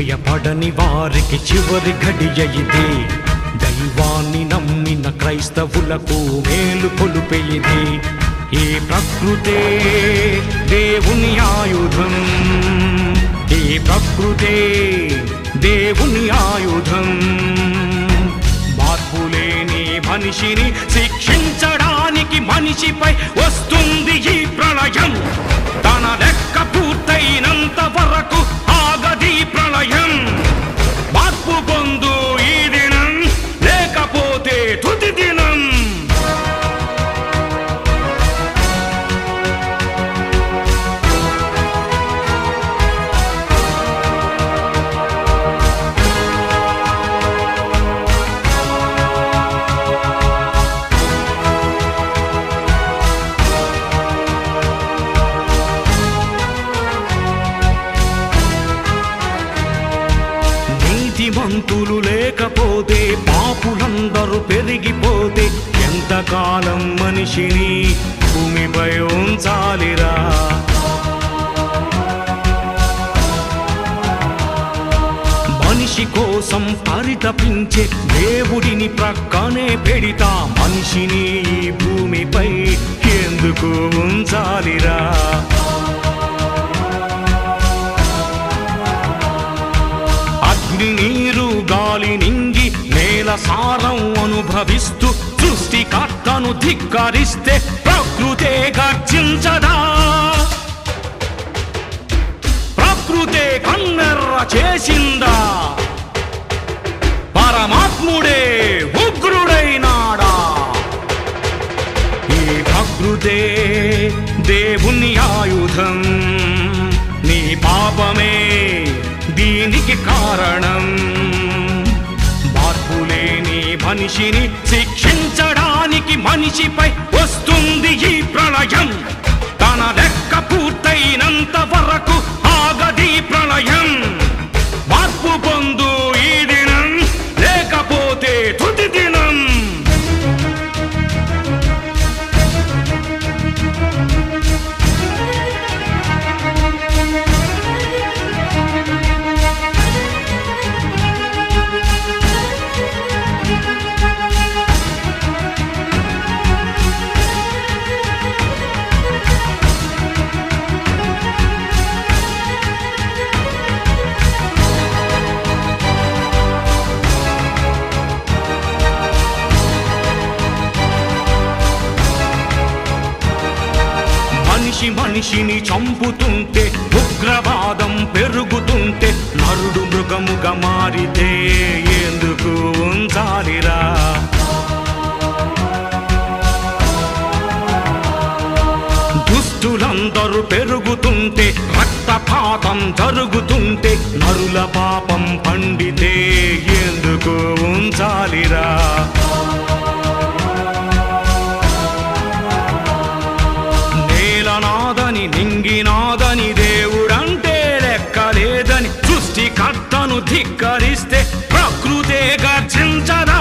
భయపడని వారికి చివరి ఘడియ ఇదే. దైవాన్ని నమ్మిన క్రైస్తవులకు మేలు కొలుపే ఇదే. ఈ ప్రకృతే దేవుని ఆయుధం, ఈ ప్రకృతే దేవుని ఆయుధం. మార్పులేని మనిషిని శిక్షించడానికి మనిషిపై వస్తుంది ఈ ప్రళయం. తన లెక్క పూర్తయినంత వరకు ఆగది ప్రళయం. మార్పు పొందు ఈ దినం, లేకపోతే తుది దినం. నీతిమంతులు లేకపోతే, పాపులందరూ పెరిగిపోతే ఎంతకాలం మనిషిని భూమిపై ఉంచాలిరా? మనిషి కోసం పరితపించే దేవుడిని ప్రక్కనే పెడితా మనిషిని ఈ భూమిపై ఎందుకు ఉంచాలిరా? నీరు గాలి నింగి నేల సారం అనుభవిస్తూ సృష్టికర్తను ధిక్కరిస్తే ప్రకృతే గర్జించదా? ప్రకృతే కన్నెర్ర చేసిందా? పరమాత్ముడే ఉగ్రుడైనాడా? ఈ ప్రకృతే దేవుని ఆయుధం. నీ పాపమే దీనికి కారణం. మార్పులేని మనిషిని శిక్షించడానికి మనిషిపై వస్తుంది ఈ ప్రళయం. తన లెక్క పూర్తయినంత వరకు ఆగది ప్రళయం. మార్పు పొందు ఈ దినం, లేకపోతే తుది దినం. మనిషిని చంపుతుంటే, ఉగ్రవాదం పెరుగుతుంటే, నరుడు మృగముగా మారితే ఎందుకు ఉంచాలిరా? దుష్టులందరూ పెరుగుతుంటే, రక్తపాతం జరుగుతుంటే, నరుల పాపం పండితే ఎందుకు ఉంచాలిరా? నాదని నింగినాదని దేవుడంటే లెక్కలేదని సృష్టికర్తను ధిక్కరిస్తే ప్రకృతే గర్జించదా?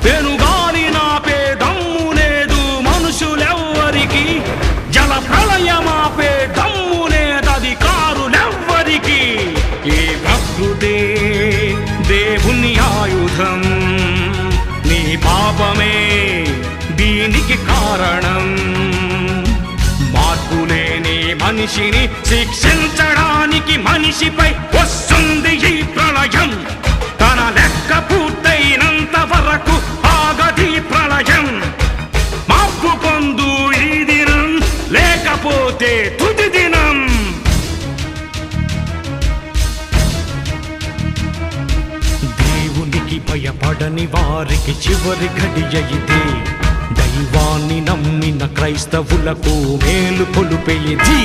పెనుగాలి నాపే దమ్ము లేదు మనుషులెవ్వరికి, జల ప్రళయమాపే దమ్ము లేదధికారులెవ్వరికి. ఈ ప్రకృతే దేవుని ఆయుధం. నీ పాపమే దీనికి కారణం. మార్పులేని మనిషిని శిక్షించడానికి మనిషిపై వస్తుంది ఈ ప్రళయం. తన లెక్క పూర్తయినంత వరకు ఆగది ప్రళయం. మార్పు పొందు ఈ దినం, లేకపోతే తుది దినం. దేవునికి భయపడని వారికి చివరి ఘడియ ఇదే. దైవాన్ని నమ్మిన క్రైస్తవులకు మేలు కొలుపే ఇది.